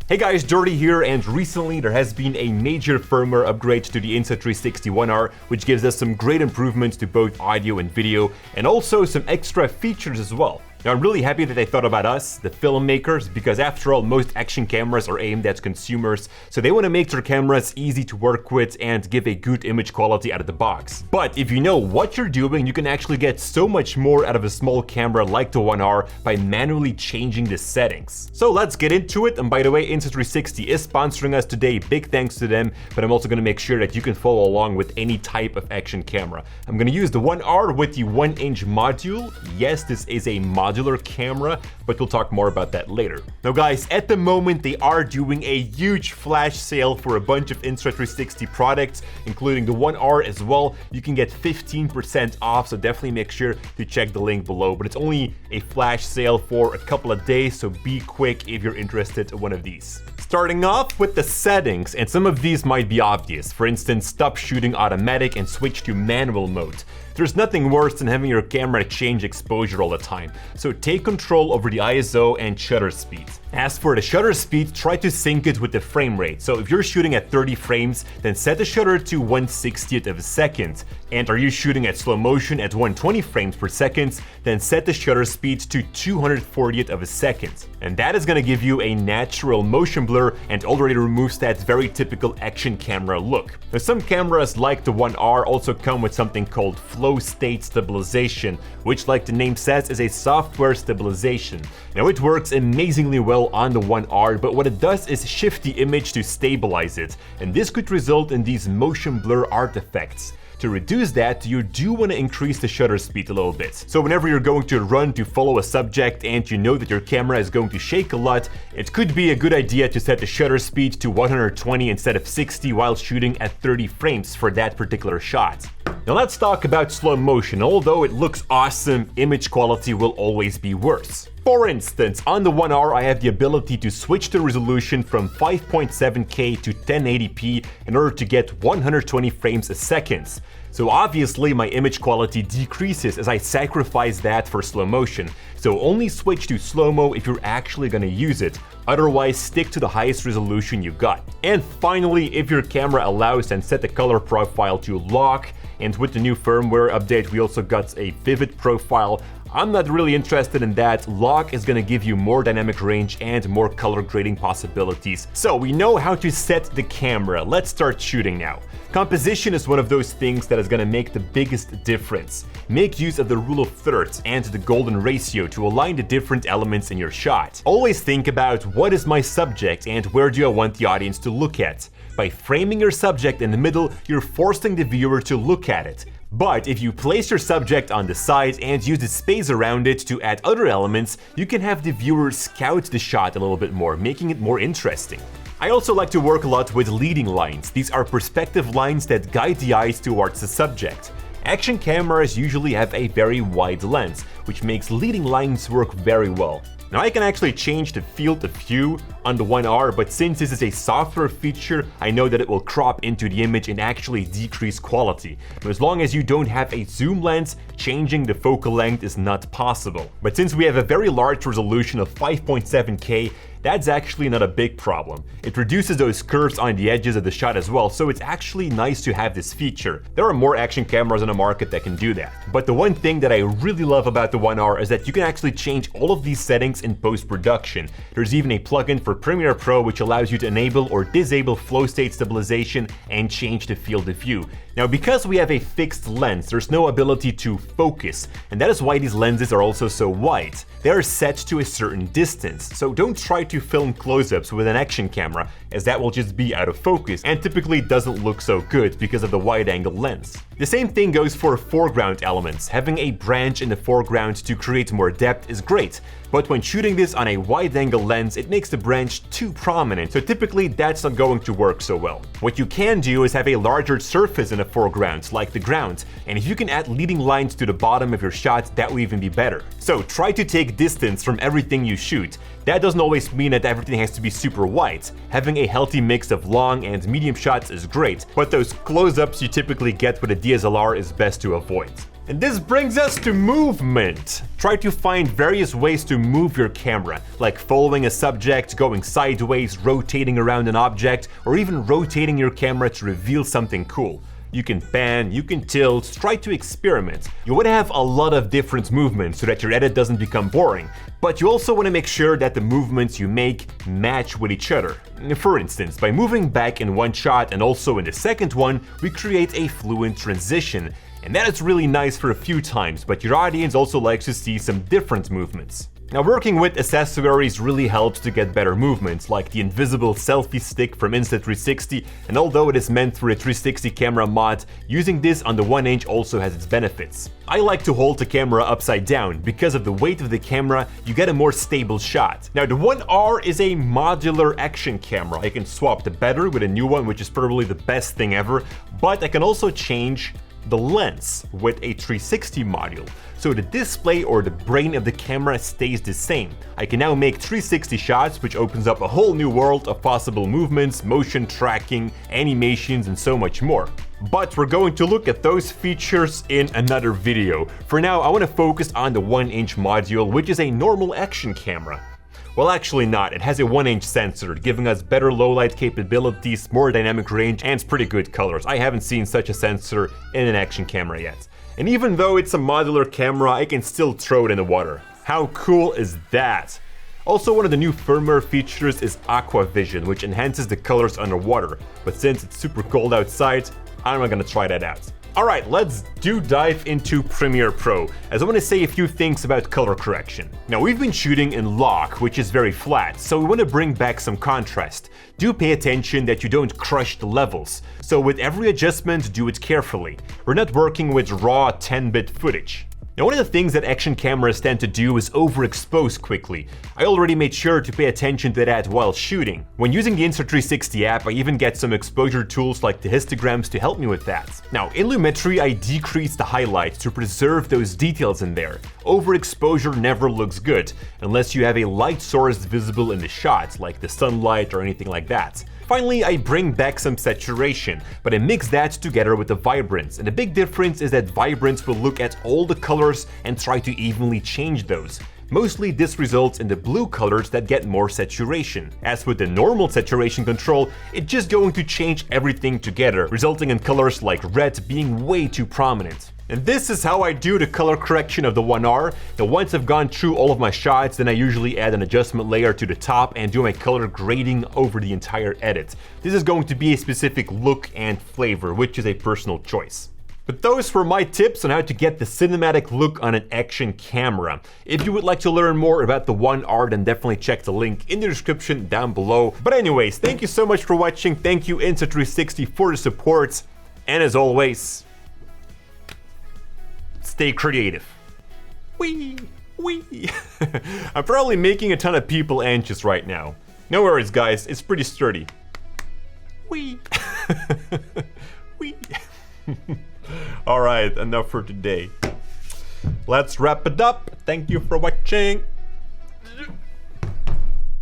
Hey guys, Dirty here, and recently there has been a major firmware upgrade to the Insta360 One R, which gives us some great improvements to both audio and video, and also some extra features as well. Now, I'm really happy that they thought about us, the filmmakers, because after all, most action cameras are aimed at consumers, so they want to make their cameras easy to work with and give a good image quality out of the box. But if you know what you're doing, you can actually get so much more out of a small camera like the One R by manually changing the settings. So let's get into it, and by the way, Insta360 is sponsoring us today, big thanks to them, but I'm also going to make sure that you can follow along with any type of action camera. I'm going to use the One R with the 1-inch module. Yes, this is a modular camera, but we'll talk more about that later. Now guys, at the moment they are doing a huge flash sale for a bunch of Insta360 products, including the One R as well. You can get 15% off, so definitely make sure to check the link below, but it's only a flash sale for a couple of days, so be quick if you're interested in one of these. Starting off with the settings, and some of these might be obvious. For instance, stop shooting automatic and switch to manual mode. There's nothing worse than having your camera change exposure all the time, so take control over the ISO and shutter speed. As for the shutter speed, try to sync it with the frame rate. So if you're shooting at 30 frames, then set the shutter to 1/60th of a second. And are you shooting at slow motion at 120 frames per second, then set the shutter speed to 240th of a second. And that is going to give you a natural motion blur and already removes that very typical action camera look. Now, some cameras like the One R also come with something called flow state stabilization, which, like the name says, is a software stabilization. Now, it works amazingly well on the One R, but what it does is shift the image to stabilize it, and this could result in these motion blur artifacts. To reduce that, you do want to increase the shutter speed a little bit. So whenever you're going to run to follow a subject and you know that your camera is going to shake a lot, it could be a good idea to set the shutter speed to 120 instead of 60 while shooting at 30 frames for that particular shot. Now let's talk about slow motion. Although it looks awesome, image quality will always be worse. For instance, on the One R, I have the ability to switch the resolution from 5.7K to 1080p in order to get 120 frames a second. So obviously my image quality decreases as I sacrifice that for slow motion. So only switch to slow-mo if you're actually gonna use it. Otherwise, stick to the highest resolution you got. And finally, if your camera allows, then set the color profile to lock. And with the new firmware update, we also got a vivid profile. I'm not really interested in that. Lock is gonna give you more dynamic range and more color grading possibilities. So we know how to set the camera. Let's start shooting now. Composition is one of those things that is gonna make the biggest difference. Make use of the rule of thirds and the golden ratio to align the different elements in your shot. Always think about what is my subject and where do I want the audience to look at. By framing your subject in the middle, you're forcing the viewer to look at it. But if you place your subject on the side and use the space around it to add other elements, you can have the viewer scout the shot a little bit more, making it more interesting. I also like to work a lot with leading lines. These are perspective lines that guide the eyes towards the subject. Action cameras usually have a very wide lens, which makes leading lines work very well. Now I can actually change the field of view on the One R, but since this is a software feature, I know that it will crop into the image and actually decrease quality. But as long as you don't have a zoom lens, changing the focal length is not possible. But since we have a very large resolution of 5.7K, that's actually not a big problem. It reduces those curves on the edges of the shot as well, so it's actually nice to have this feature. There are more action cameras on the market that can do that. But the one thing that I really love about the One R is that you can actually change all of these settings in post-production. There's even a plugin for Premiere Pro which allows you to enable or disable flow state stabilization and change the field of view. Now, because we have a fixed lens, there's no ability to focus, and that is why these lenses are also so wide. They are set to a certain distance, so don't try to film close-ups with an action camera, as that will just be out of focus and typically doesn't look so good because of the wide-angle lens. The same thing goes for foreground elements. Having a branch in the foreground to create more depth is great, but when shooting this on a wide-angle lens, it makes the branch too prominent, so typically that's not going to work so well. What you can do is have a larger surface in the foreground, like the ground, and if you can add leading lines to the bottom of your shot, that will even be better. So try to take distance from everything you shoot. That doesn't always mean that everything has to be super wide. Having a healthy mix of long and medium shots is great, but those close-ups you typically get with a DSLR is best to avoid. And this brings us to movement. Try to find various ways to move your camera, like following a subject, going sideways, rotating around an object, or even rotating your camera to reveal something cool. You can pan, you can tilt, try to experiment. You want to have a lot of different movements so that your edit doesn't become boring, but you also want to make sure that the movements you make match with each other. For instance, by moving back in one shot and also in the second one, we create a fluent transition. And that is really nice for a few times, but your audience also likes to see some different movements. Now, working with accessories really helps to get better movements, like the invisible selfie stick from Insta360, and although it is meant for a 360 camera mod, using this on the 1-inch also has its benefits. I like to hold the camera upside down. Because of the weight of the camera, you get a more stable shot. Now, the 1R is a modular action camera. I can swap the battery with a new one, which is probably the best thing ever, but I can also change the lens with a 360 module, so the display or the brain of the camera stays the same. I can now make 360 shots, which opens up a whole new world of possible movements, motion tracking, animations, and so much more. But we're going to look at those features in another video. For now, I want to focus on the 1-inch module, which is a normal action camera. Well, actually not. It has a 1-inch sensor, giving us better low-light capabilities, more dynamic range, and pretty good colors. I haven't seen such a sensor in an action camera yet. And even though it's a modular camera, I can still throw it in the water. How cool is that? Also, one of the new firmware features is Aqua Vision, which enhances the colors underwater. But since it's super cold outside, I'm not gonna try that out. Alright, let's dive into Premiere Pro, as I want to say a few things about color correction. Now, we've been shooting in log, which is very flat, so we want to bring back some contrast. Do pay attention that you don't crush the levels, so with every adjustment, do it carefully. We're not working with raw 10-bit footage. Now, one of the things that action cameras tend to do is overexpose quickly. I already made sure to pay attention to that while shooting. When using the Insta360 app, I even get some exposure tools like the histograms to help me with that. Now, in Lumetri, I decrease the highlights to preserve those details in there. Overexposure never looks good, unless you have a light source visible in the shot, like the sunlight or anything like that. Finally, I bring back some saturation, but I mix that together with the vibrance. And the big difference is that vibrance will look at all the colors and try to evenly change those. Mostly this results in the blue colors that get more saturation. As with the normal saturation control, it's just going to change everything together, resulting in colors like red being way too prominent. And this is how I do the color correction of the 1R. Now, once I've gone through all of my shots, then I usually add an adjustment layer to the top and do my color grading over the entire edit. This is going to be a specific look and flavor, which is a personal choice. But those were my tips on how to get the cinematic look on an action camera. If you would like to learn more about the 1R, then definitely check the link in the description down below. But anyways, thank you so much for watching. Thank you Insta360 for the support. And as always, stay creative. Wee. I'm probably making a ton of people anxious right now. No worries, guys. It's pretty sturdy. Wee. Alright, enough for today. Let's wrap it up. Thank you for watching.